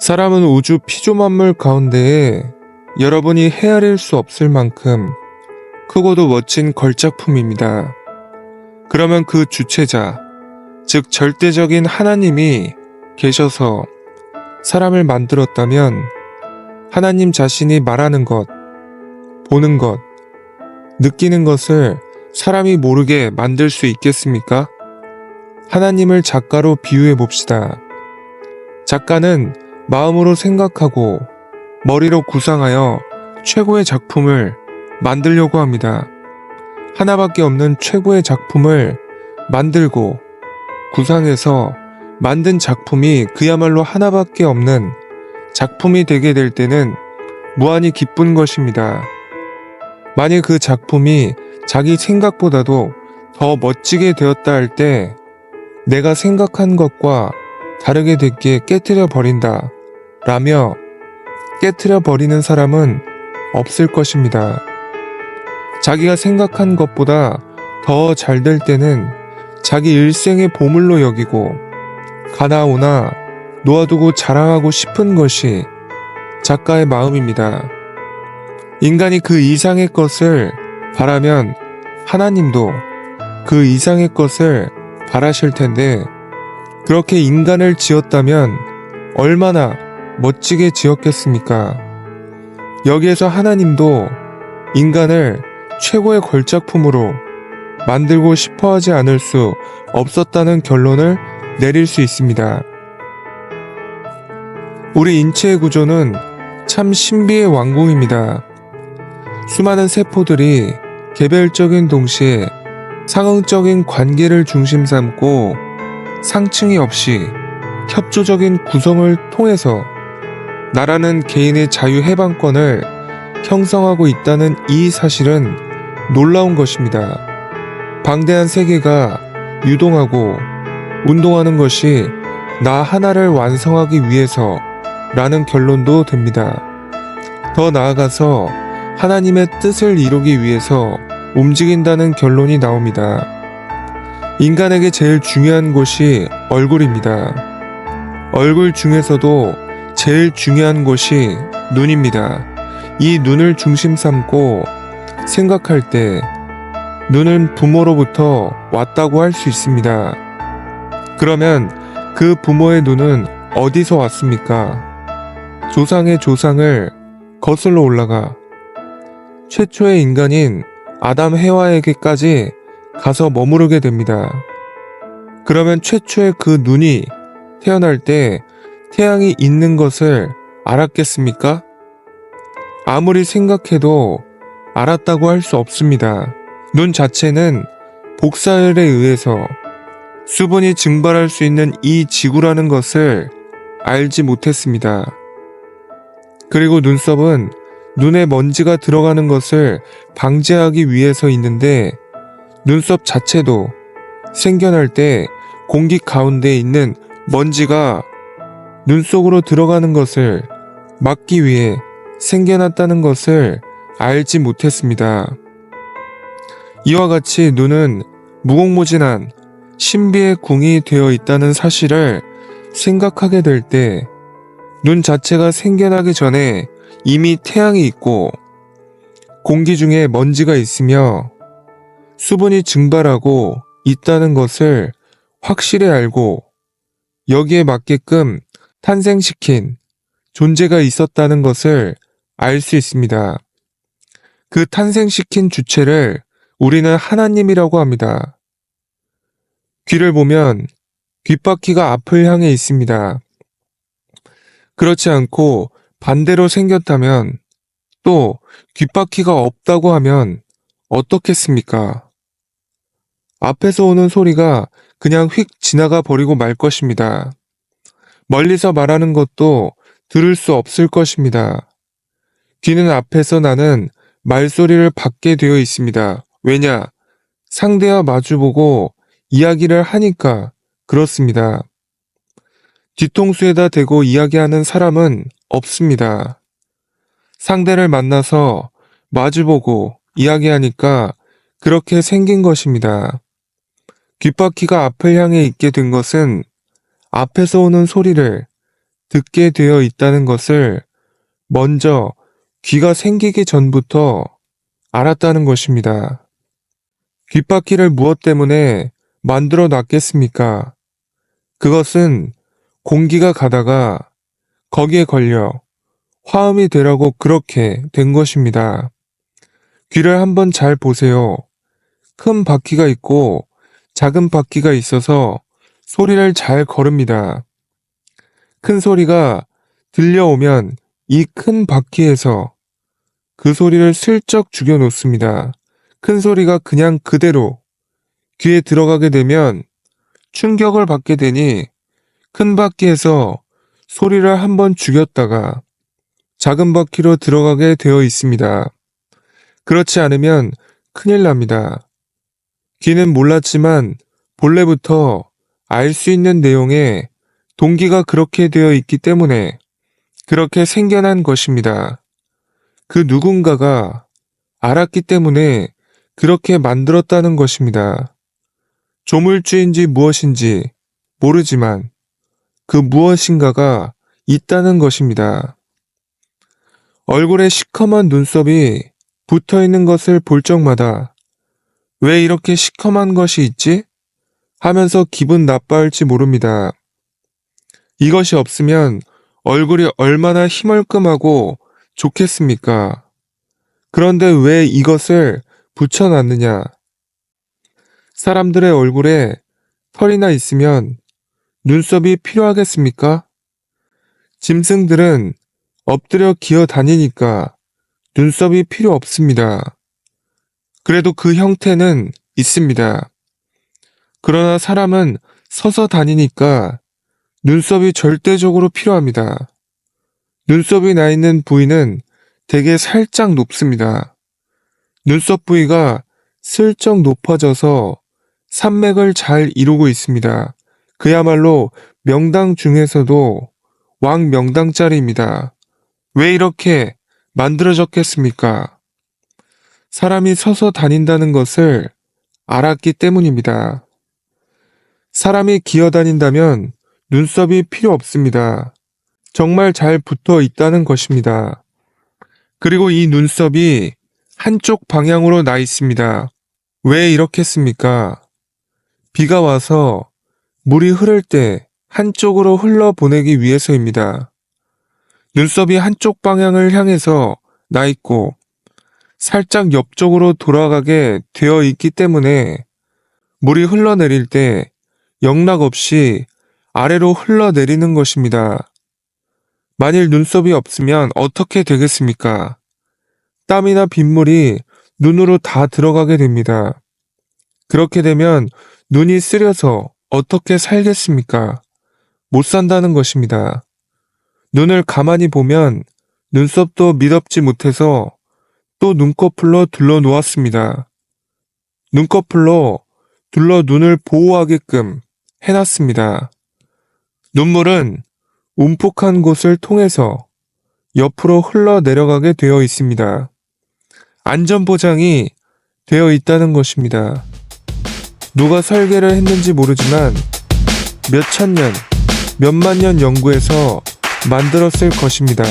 사람은 우주 피조만물 가운데에 여러분이 헤아릴 수 없을 만큼 크고도 멋진 걸작품입니다. 그러면 그 주체자, 즉 절대적인 하나님이 계셔서 사람을 만들었다면 하나님 자신이 말하는 것, 보는 것, 느끼는 것을 사람이 모르게 만들 수 있겠습니까? 하나님을 작가로 비유해 봅시다. 작가는 마음으로 생각하고 머리로 구상하여 최고의 작품을 만들려고 합니다. 하나밖에 없는 최고의 작품을 만들고 구상해서 만든 작품이 그야말로 하나밖에 없는 작품이 되게 될 때는 무한히 기쁜 것입니다. 만일 그 작품이 자기 생각보다도 더 멋지게 되었다 할 때 내가 생각한 것과 다르게 됐기에 깨트려 버린다 라며 깨트려 버리는 사람은 없을 것입니다. 자기가 생각한 것보다 더 잘 될 때는 자기 일생의 보물로 여기고 가나오나 놓아두고 자랑하고 싶은 것이 작가의 마음입니다. 인간이 그 이상의 것을 바라면 하나님도 그 이상의 것을 바라실 텐데 그렇게 인간을 지었다면 얼마나 멋지게 지었겠습니까? 여기에서 하나님도 인간을 최고의 걸작품으로 만들고 싶어 하지 않을 수 없었다는 결론을 내릴 수 있습니다. 우리 인체의 구조는 참 신비의 왕국입니다. 수많은 세포들이 개별적인 동시에 상응적인 관계를 중심 삼고 상층이 없이 협조적인 구성을 통해서 나라는 개인의 자유해방권을 형성하고 있다는 이 사실은 놀라운 것입니다. 방대한 세계가 유동하고 운동하는 것이 나 하나를 완성하기 위해서 라는 결론도 됩니다. 더 나아가서 하나님의 뜻을 이루기 위해서 움직인다는 결론이 나옵니다. 인간에게 제일 중요한 곳이 얼굴입니다. 얼굴 중에서도 제일 중요한 곳이 눈입니다. 이 눈을 중심 삼고 생각할 때 눈은 부모로부터 왔다고 할 수 있습니다. 그러면 그 부모의 눈은 어디서 왔습니까? 조상의 조상을 거슬러 올라가 최초의 인간인 아담 해와에게까지 가서 머무르게 됩니다. 그러면 최초의 그 눈이 태어날 때 태양이 있는 것을 알았겠습니까? 아무리 생각해도 알았다고 할 수 없습니다. 눈 자체는 복사열에 의해서 수분이 증발할 수 있는 이 지구라는 것을 알지 못했습니다. 그리고 눈썹은 눈에 먼지가 들어가는 것을 방지하기 위해서 있는데 눈썹 자체도 생겨날 때 공기 가운데 있는 먼지가 눈 속으로 들어가는 것을 막기 위해 생겨났다는 것을 알지 못했습니다. 이와 같이 눈은 무궁무진한 신비의 궁이 되어 있다는 사실을 생각하게 될 때 눈 자체가 생겨나기 전에 이미 태양이 있고 공기 중에 먼지가 있으며 수분이 증발하고 있다는 것을 확실히 알고 여기에 맞게끔 탄생시킨 존재가 있었다는 것을 알 수 있습니다. 그 탄생시킨 주체를 우리는 하나님이라고 합니다. 귀를 보면 귓바퀴가 앞을 향해 있습니다. 그렇지 않고 반대로 생겼다면 또 귓바퀴가 없다고 하면 어떻겠습니까? 앞에서 오는 소리가 그냥 휙 지나가 버리고 말 것입니다. 멀리서 말하는 것도 들을 수 없을 것입니다. 귀는 앞에서 나는 말소리를 받게 되어 있습니다. 왜냐? 상대와 마주보고 이야기를 하니까 그렇습니다. 뒤통수에다 대고 이야기하는 사람은 없습니다. 상대를 만나서 마주보고 이야기하니까 그렇게 생긴 것입니다. 귓바퀴가 앞을 향해 있게 된 것은 앞에서 오는 소리를 듣게 되어 있다는 것을 먼저 귀가 생기기 전부터 알았다는 것입니다. 귓바퀴를 무엇 때문에 만들어 놨겠습니까? 그것은 공기가 가다가 거기에 걸려 화음이 되라고 그렇게 된 것입니다. 귀를 한번 잘 보세요. 큰 바퀴가 있고 작은 바퀴가 있어서 소리를 잘 거릅니다. 큰 소리가 들려오면 이 큰 바퀴에서 그 소리를 슬쩍 죽여 놓습니다. 큰 소리가 그냥 그대로 귀에 들어가게 되면 충격을 받게 되니 큰 바퀴에서 소리를 한번 죽였다가 작은 바퀴로 들어가게 되어 있습니다. 그렇지 않으면 큰일 납니다. 귀는 몰랐지만 본래부터 알 수 있는 내용에 동기가 그렇게 되어 있기 때문에 그렇게 생겨난 것입니다. 그 누군가가 알았기 때문에 그렇게 만들었다는 것입니다. 조물주인지 무엇인지 모르지만 그 무엇인가가 있다는 것입니다. 얼굴에 시커먼 눈썹이 붙어 있는 것을 볼 적마다 왜 이렇게 시커먼 것이 있지? 하면서 기분 나빠할지 모릅니다. 이것이 없으면 얼굴이 얼마나 희멀끔하고 좋겠습니까? 그런데 왜 이것을 붙여놨느냐? 사람들의 얼굴에 털이나 있으면 눈썹이 필요하겠습니까? 짐승들은 엎드려 기어 다니니까 눈썹이 필요 없습니다. 그래도 그 형태는 있습니다. 그러나 사람은 서서 다니니까 눈썹이 절대적으로 필요합니다. 눈썹이 나 있는 부위는 되게 살짝 높습니다. 눈썹 부위가 슬쩍 높아져서 산맥을 잘 이루고 있습니다. 그야말로 명당 중에서도 왕명당짜리입니다. 왜 이렇게 만들어졌겠습니까? 사람이 서서 다닌다는 것을 알았기 때문입니다. 사람이 기어 다닌다면 눈썹이 필요 없습니다. 정말 잘 붙어 있다는 것입니다. 그리고 이 눈썹이 한쪽 방향으로 나 있습니다. 왜 이렇겠습니까? 비가 와서 물이 흐를 때 한쪽으로 흘러보내기 위해서입니다. 눈썹이 한쪽 방향을 향해서 나 있고 살짝 옆쪽으로 돌아가게 되어 있기 때문에 물이 흘러내릴 때 영락없이 아래로 흘러내리는 것입니다. 만일 눈썹이 없으면 어떻게 되겠습니까? 땀이나 빗물이 눈으로 다 들어가게 됩니다. 그렇게 되면 눈이 쓰려서 어떻게 살겠습니까? 못 산다는 것입니다. 눈을 가만히 보면 눈썹도 미덥지 못해서 또 눈꺼풀로 둘러 놓았습니다. 눈꺼풀로 둘러 눈을 보호하게끔 해놨습니다. 눈물은 움푹한 곳을 통해서 옆으로 흘러내려가게 되어 있습니다. 안전보장이 되어 있다는 것입니다. 누가 설계를 했는지 모르지만 몇 천년, 몇만 년 연구해서 만들었을 것입니다.